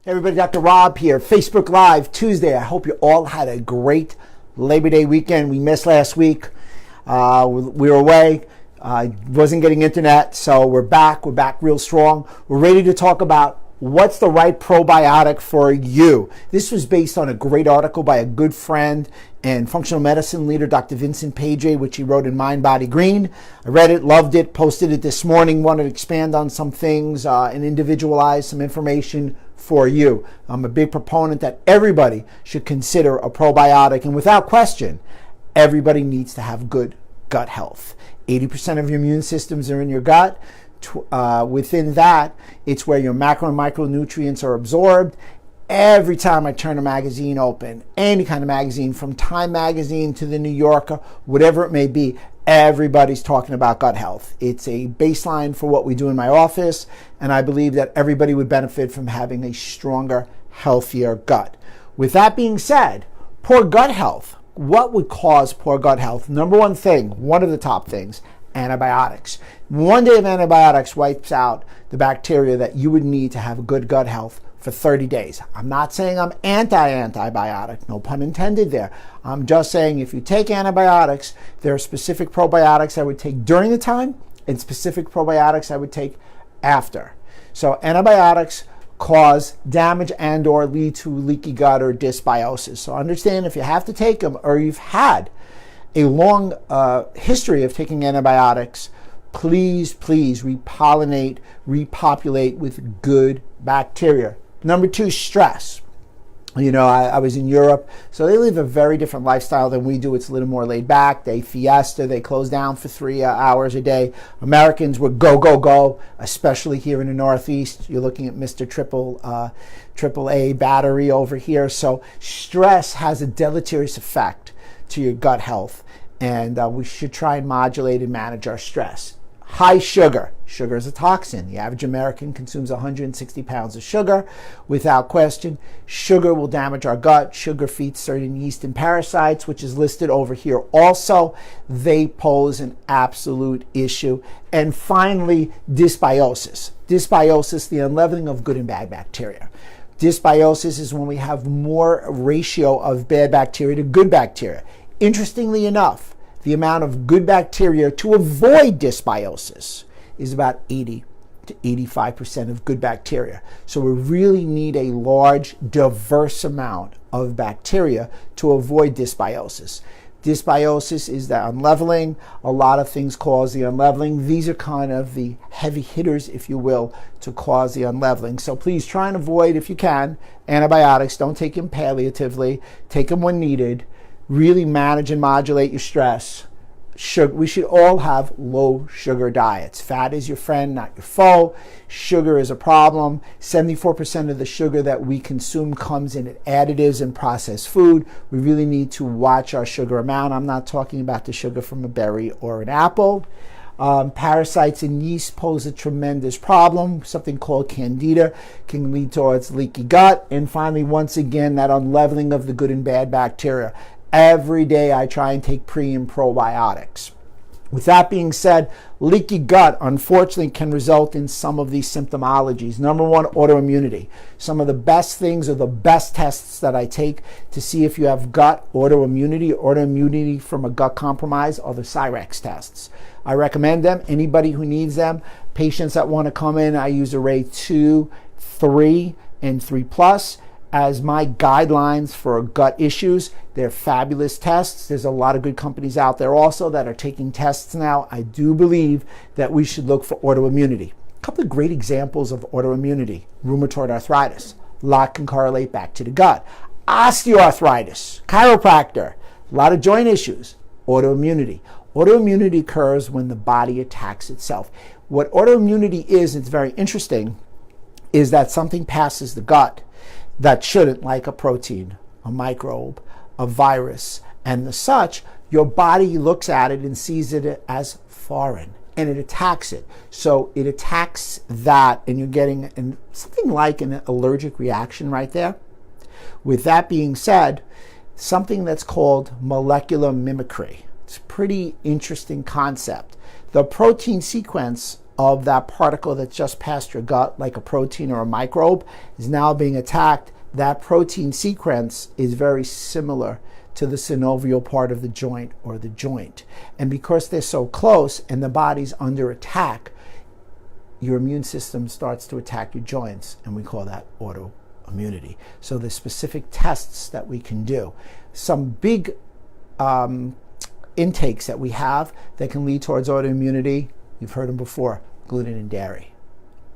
Hey everybody, Dr. Rob here, Facebook Live Tuesday. I hope you all had a great Labor Day weekend. We missed last week. We were away. Wasn't getting internet, so we're back. We're back real strong. We're ready to talk about what's the right probiotic for you. This was based on a great article by a good friend and functional medicine leader, Dr. Vincent Page, which he wrote in Mind, Body, Green. I read it, loved it, posted it this morning, wanted to expand on some things and individualize some information for you. I'm a big proponent that everybody should consider a probiotic, and without question, everybody needs to have good gut health. 80% of your immune systems are in your gut. Within that, it's where your macro and micronutrients are absorbed. Every time I turn a magazine open, any kind of magazine, from Time Magazine to the New Yorker, whatever it may be, everybody's talking about gut health. It's a baseline for what we do in my office, and I believe that everybody would benefit from having a stronger, healthier gut. With that being said, poor gut health. What would cause poor gut health? Number one thing, one of the top things, antibiotics. One day of antibiotics wipes out the bacteria that you would need to have good gut health for 30 days. I'm not saying I'm anti-antibiotic, no pun intended there. I'm just saying if you take antibiotics, there are specific probiotics I would take during the time and specific probiotics I would take after. So antibiotics cause damage and or lead to leaky gut or dysbiosis. So understand, if you have to take them or you've had a long history of taking antibiotics, please repollinate, repopulate with good bacteria. Number two, stress. You know, I was in Europe, so they live a very different lifestyle than we do. It's a little more laid back. They fiesta, they close down for 3 hours a day. Americans were go, especially here in the Northeast. You're looking at Mr. Triple A battery over here. So stress has a deleterious effect to your gut health, and we should try and modulate and manage our stress. High sugar. Sugar is a toxin. The average American consumes 160 pounds of sugar. Without question, sugar will damage our gut. Sugar feeds certain yeast and parasites, which is listed over here also. They pose an absolute issue. And finally, dysbiosis. Dysbiosis, the unleavening of good and bad bacteria. Dysbiosis is when we have more ratio of bad bacteria to good bacteria. Interestingly enough, the amount of good bacteria to avoid dysbiosis is about 80 to 85% of good bacteria. So we really need a large, diverse amount of bacteria to avoid dysbiosis. Dysbiosis is the unleaveling. A lot of things cause the unleaveling. These are kind of the heavy hitters, if you will, to cause the unleaveling. So please try and avoid, if you can, antibiotics. Don't take them palliatively. Take them when needed. Really manage and modulate your stress. We should all have low sugar diets. Fat is your friend, not your foe. Sugar is a problem. 74% of the sugar that we consume comes in additives and processed food. We really need to watch our sugar amount. I'm not talking about the sugar from a berry or an apple. Parasites and yeast pose a tremendous problem. Something called candida can lead towards leaky gut. And finally, once again, that unleaveling of the good and bad bacteria. Every day I try and take pre and probiotics. With that being said, leaky gut, unfortunately, can result in some of these symptomologies. Number one, autoimmunity. Some of the best things or the best tests that I take to see if you have gut autoimmunity from a gut compromise, are the Cyrex tests. I recommend them. Anybody who needs them, patients that want to come in, I use array 2, 3, and 3+. As my guidelines for gut issues. They're fabulous tests. There's a lot of good companies out there also that are taking tests now. I do believe that we should look for autoimmunity. A couple of great examples of autoimmunity. Rheumatoid arthritis. A lot can correlate back to the gut. Osteoarthritis. Chiropractor. A lot of joint issues. Autoimmunity. Autoimmunity occurs when the body attacks itself. What autoimmunity is, it's very interesting, is that something passes the gut that shouldn't, like a protein, a microbe, a virus, and the such. Your body looks at it and sees it as foreign, and it attacks it. So it attacks that, and you're getting something like an allergic reaction right there. With that being said, something that's called molecular mimicry. It's a pretty interesting concept. The protein sequence of that particle that's just past your gut, like a protein or a microbe, is now being attacked. That protein sequence is very similar to the synovial part of the joint or the joint. And because they're so close and the body's under attack, your immune system starts to attack your joints, and we call that autoimmunity. So there's specific tests that we can do. Some big intakes that we have that can lead towards autoimmunity, you've heard them before: gluten and dairy.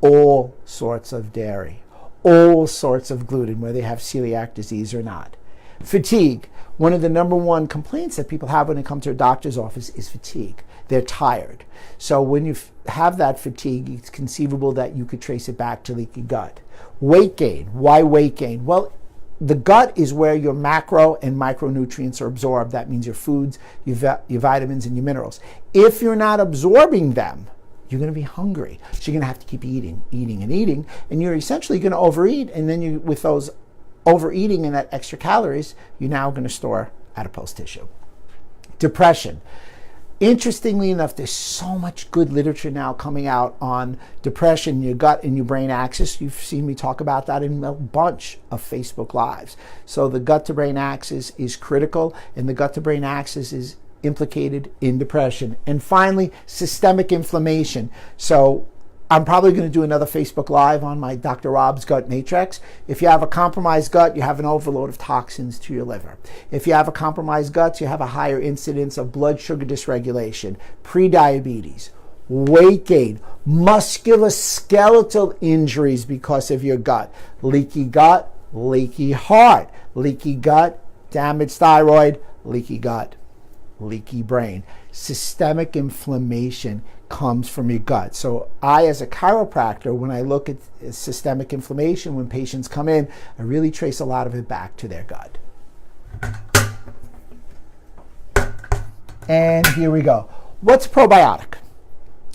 All sorts of dairy. All sorts of gluten, whether they have celiac disease or not. Fatigue. One of the number one complaints that people have when they come to a doctor's office is fatigue. They're tired. So when you have that fatigue, it's conceivable that you could trace it back to leaky gut. Weight gain. Why weight gain? Well, the gut is where your macro and micronutrients are absorbed. That means your foods, your vitamins, and your minerals. If you're not absorbing them, you're going to be hungry. So you're going to have to keep eating, and you're essentially going to overeat. And then with those overeating and that extra calories, you're now going to store adipose tissue. Depression. Interestingly enough, there's so much good literature now coming out on depression, your gut and your brain axis. You've seen me talk about that in a bunch of Facebook Lives. So the gut to brain axis is critical, and the gut to brain axis is implicated in depression. And finally, systemic inflammation. So I'm probably going to do another Facebook Live on my Dr. Rob's gut matrix. If you have a compromised gut, you have an overload of toxins to your liver. If you have a compromised gut, you have a higher incidence of blood sugar dysregulation, prediabetes, weight gain, musculoskeletal injuries because of your gut, leaky gut, leaky heart, leaky gut, damaged thyroid, leaky gut, leaky brain. Systemic inflammation comes from your gut. So I, as a chiropractor, when I look at systemic inflammation, when patients come in, I really trace a lot of it back to their gut. And here we go. What's probiotic?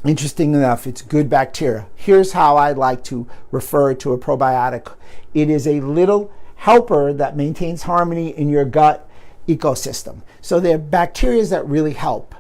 Interesting enough, it's good bacteria. Here's how I like to refer to a probiotic. It is a little helper that maintains harmony in your gut ecosystem. So they're bacteria that really help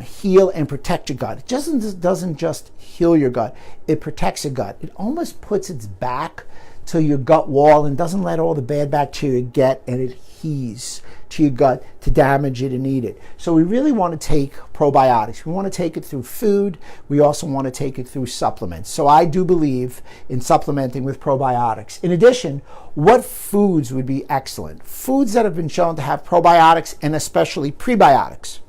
heal and protect your gut. It doesn't just heal your gut, it protects your gut. It almost puts its back to your gut wall and doesn't let all the bad bacteria get and adheres to your gut to damage it and eat it. So we really want to take probiotics. We want to take it through food. We also want to take it through supplements. So I do believe in supplementing with probiotics. In addition, what foods would be excellent? Foods that have been shown to have probiotics and especially prebiotics.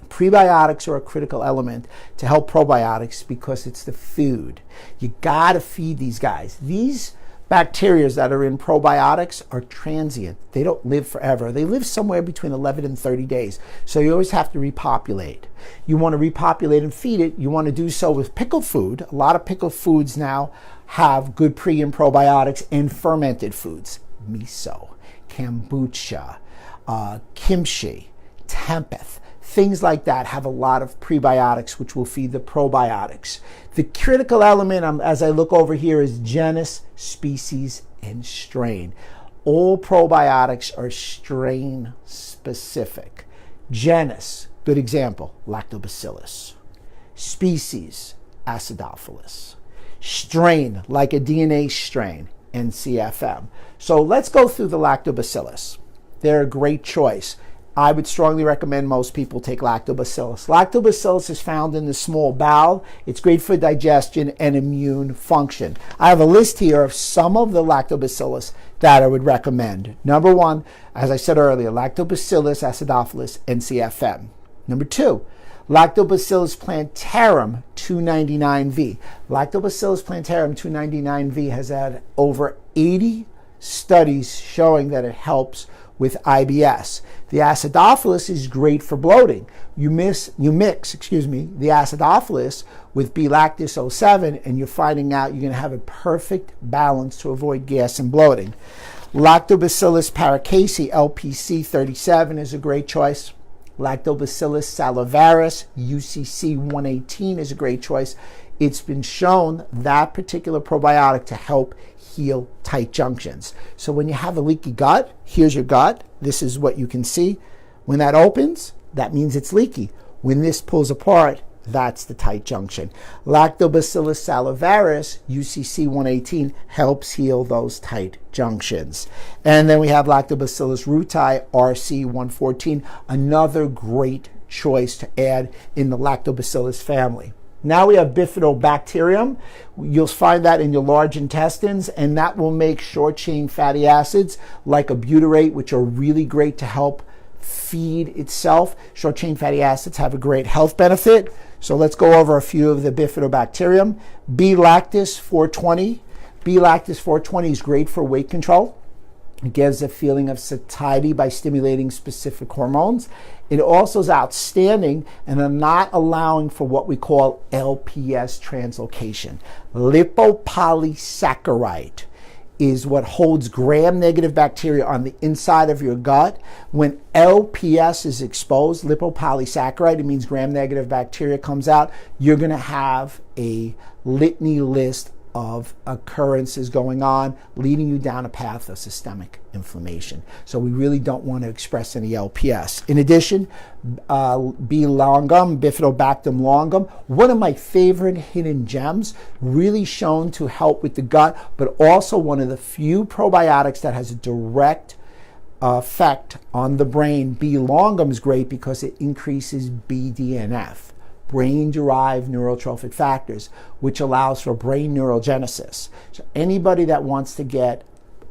Prebiotics are a critical element to help probiotics because it's the food. You gotta feed these guys. These bacteria that are in probiotics are transient. They don't live forever. They live somewhere between 11 and 30 days. So you always have to repopulate. You want to repopulate and feed it. You want to do so with pickled food. A lot of pickled foods now have good pre and probiotics, and fermented foods. Miso, kombucha, kimchi, tempeh. Things like that have a lot of prebiotics, which will feed the probiotics. The critical element, as I look over here, is genus, species, and strain. All probiotics are strain specific. Genus, good example, Lactobacillus. Species, Acidophilus. Strain, like a DNA strain, NCFM. So let's go through the Lactobacillus. They're a great choice. I would strongly recommend most people take Lactobacillus. Lactobacillus is found in the small bowel. It's great for digestion and immune function. I have a list here of some of the Lactobacillus that I would recommend. Number one, as I said earlier, Lactobacillus acidophilus, NCFM. Number two, Lactobacillus plantarum 299V. Lactobacillus plantarum 299V has had over 80 studies showing that it helps with IBS. The acidophilus is great for bloating. You mix the acidophilus with B-lactis 07 and you're finding out you're going to have a perfect balance to avoid gas and bloating. Lactobacillus paracasei LPC 37 is a great choice. Lactobacillus salivarius UCC 118 is a great choice. It's been shown that particular probiotic to help heal tight junctions. So when you have a leaky gut, here's your gut. This is what you can see. When that opens, that means it's leaky. When this pulls apart, That's the tight junction. Lactobacillus salivarius, UCC 118, helps heal those tight junctions. And then we have Lactobacillus rooti, RC 114, another great choice to add in the Lactobacillus family. Now we have Bifidobacterium. You'll find that in your large intestines, and that will make short-chain fatty acids like a butyrate, which are really great to help feed itself. Short-chain fatty acids have a great health benefit. So let's go over a few of the Bifidobacterium. B-lactis 420. B-lactis 420 is great for weight control. It gives a feeling of satiety by stimulating specific hormones. It also is outstanding and not allowing for what we call LPS translocation. Lipopolysaccharide is what holds gram-negative bacteria on the inside of your gut. When LPS is exposed, lipopolysaccharide, it means gram-negative bacteria comes out, you're going to have a litany list of occurrences going on, leading you down a path of systemic inflammation. So we really don't want to express any LPS. In addition, B. longum, Bifidobacterium longum, one of my favorite hidden gems, really shown to help with the gut, but also one of the few probiotics that has a direct effect on the brain. B. longum is great because it increases BDNF, brain-derived neurotrophic factors, which allows for brain neurogenesis. So anybody that wants to get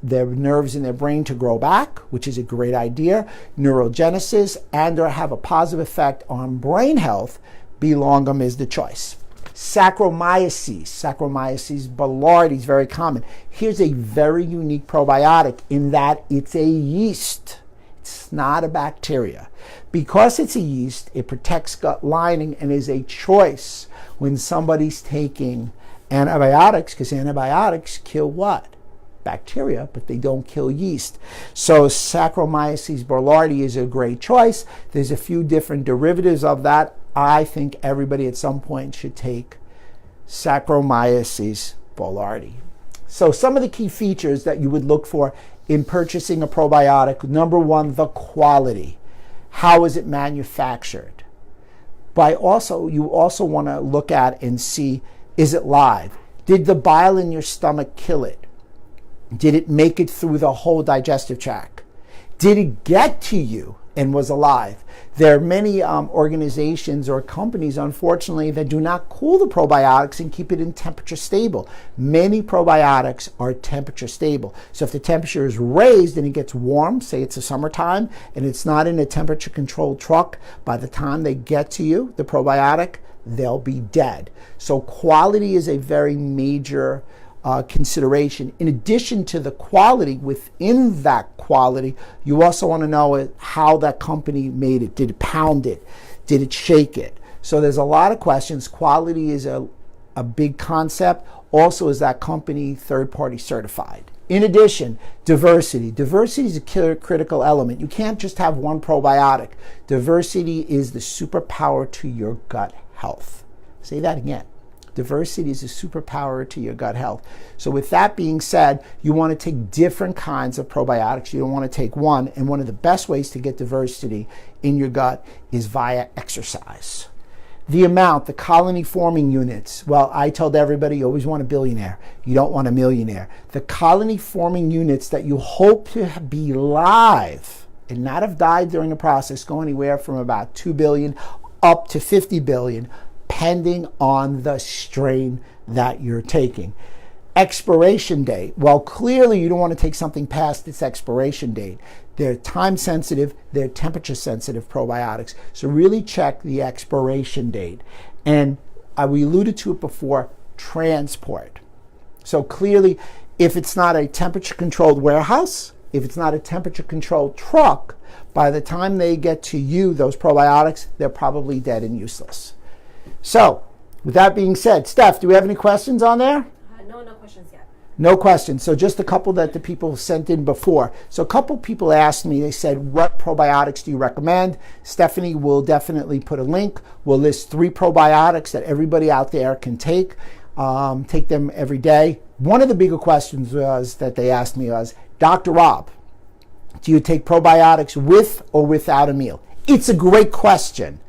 their nerves in their brain to grow back, which is a great idea, neurogenesis, and or have a positive effect on brain health, B. longum is the choice. Saccharomyces boulardii is very common. Here's a very unique probiotic in that it's a yeast. It's not a bacteria. Because it's a yeast, it protects gut lining and is a choice when somebody's taking antibiotics, because antibiotics kill what? Bacteria, but they don't kill yeast. So Saccharomyces boulardii is a great choice. There's a few different derivatives of that. I think everybody at some point should take Saccharomyces boulardii. So some of the key features that you would look for in purchasing a probiotic: number one, the quality. How is it manufactured? You also want to look at and see, is it live? Did the bile in your stomach kill it? Did it make it through the whole digestive tract? Did it get to you and was alive? There are many organizations or companies, unfortunately, that do not cool the probiotics and keep it in temperature stable. Many probiotics are temperature stable. So if the temperature is raised and it gets warm, say it's the summertime, and it's not in a temperature controlled truck, by the time they get to you, the probiotic, they'll be dead. So quality is a very major consideration. In addition to the quality, within that quality, you also want to know how that company made it. Did it pound it? Did it shake it? So there's a lot of questions. Quality is a big concept. Also, is that company third-party certified? In addition, diversity. Diversity is a critical element. You can't just have one probiotic. Diversity is the superpower to your gut health. Say that again. Diversity is a superpower to your gut health. So with that being said, you want to take different kinds of probiotics. You don't want to take one. And one of the best ways to get diversity in your gut is via exercise. The amount, the colony forming units. Well, I told everybody you always want a billionaire. You don't want a millionaire. The colony forming units that you hope to be live and not have died during the process go anywhere from about 2 billion up to 50 billion. Depending on the strain that you're taking. Expiration date. Well, clearly you don't want to take something past its expiration date. They're time sensitive, they're temperature sensitive probiotics. So really check the expiration date. And we alluded to it before, transport. So clearly, if it's not a temperature controlled warehouse, if it's not a temperature controlled truck, by the time they get to you, those probiotics, they're probably dead and useless. So, with that being said, Steph, do we have any questions on there? No questions yet. No questions. So just a couple that the people sent in before. So a couple people asked me, they said, what probiotics do you recommend? Stephanie will definitely put a link. We'll list 3 probiotics that everybody out there can take. Take them every day. One of the bigger questions that they asked me was, Dr. Rob, do you take probiotics with or without a meal? It's a great question.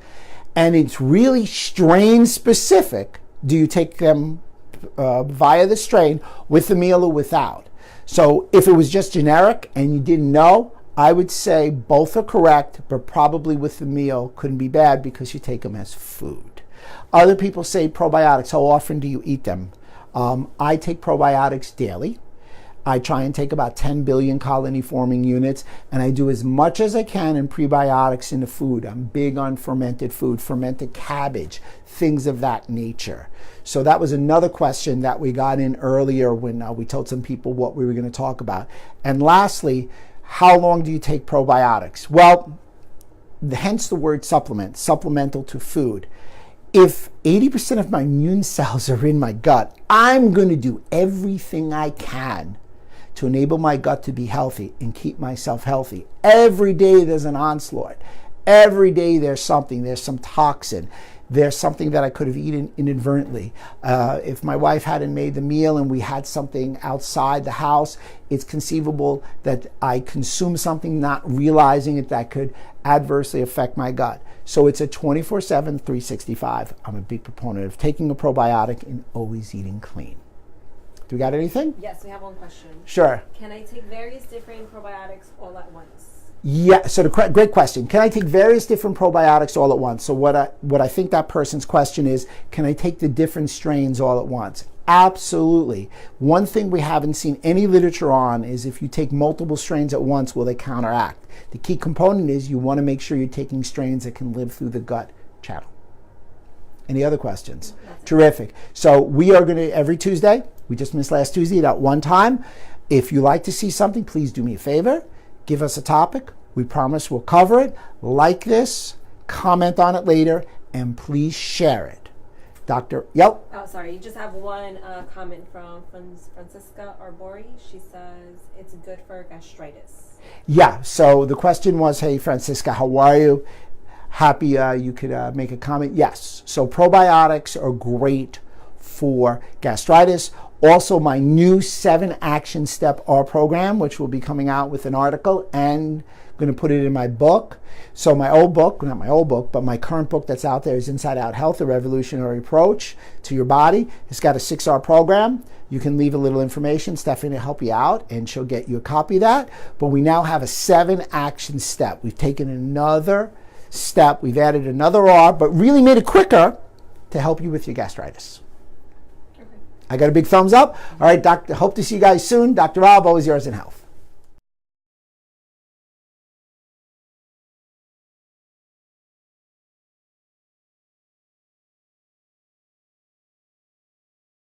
And it's really strain specific. Do you take them via the strain with the meal or without? So if it was just generic and you didn't know, I would say both are correct, but probably with the meal couldn't be bad because you take them as food. Other people say probiotics. How often do you eat them? I take probiotics daily. I try and take about 10 billion colony forming units, and I do as much as I can in prebiotics in the food. I'm big on fermented food, fermented cabbage, things of that nature. So that was another question that we got in earlier when we told some people what we were going to talk about. And lastly, how long do you take probiotics? Well, hence the word supplement, supplemental to food. If 80% of my immune cells are in my gut, I'm going to do everything I can to enable my gut to be healthy and keep myself healthy. Every day there's an onslaught. Every day there's something. There's some toxin. There's something that I could have eaten inadvertently. If my wife hadn't made the meal and we had something outside the house, it's conceivable that I consumed something not realizing it that could adversely affect my gut. So it's a 24/7, 365. I'm a big proponent of taking a probiotic and always eating clean. Do we got anything? Yes, we have one question. Sure. Can I take various different probiotics all at once? Yeah, so great question. Can I take various different probiotics all at once? So what I think that person's question is, can I take the different strains all at once? Absolutely. One thing we haven't seen any literature on is if you take multiple strains at once, will they counteract? The key component is you want to make sure you're taking strains that can live through the gut channel. Any other questions? Terrific. So we are going to, every Tuesday, we just missed last Tuesday at 1 time. If you like to see something, please do me a favor. Give us a topic. We promise we'll cover it. Like this, comment on it later, and please share it. Yep. Oh, sorry. You just have one comment from Francisca Arbori. She says it's good for gastritis. Yeah. So the question was, hey, Francisca, how are you? Happy you could make a comment. Yes. So probiotics are great for gastritis. Also, my new 7 Action Step R program, which will be coming out with an article and going to put it in my book. So my old book, not my old book, but my current book that's out there is Inside Out Health, A Revolutionary Approach to Your Body. It's got a 6R program. You can leave a little information. Stephanie will help you out, and she'll get you a copy of that. But we now have a 7 Action Step. We've taken another step. We've added another R, but really made it quicker to help you with your gastritis. I got a big thumbs up. All right, doctor. Hope to see you guys soon. Dr. Rob, always yours in health.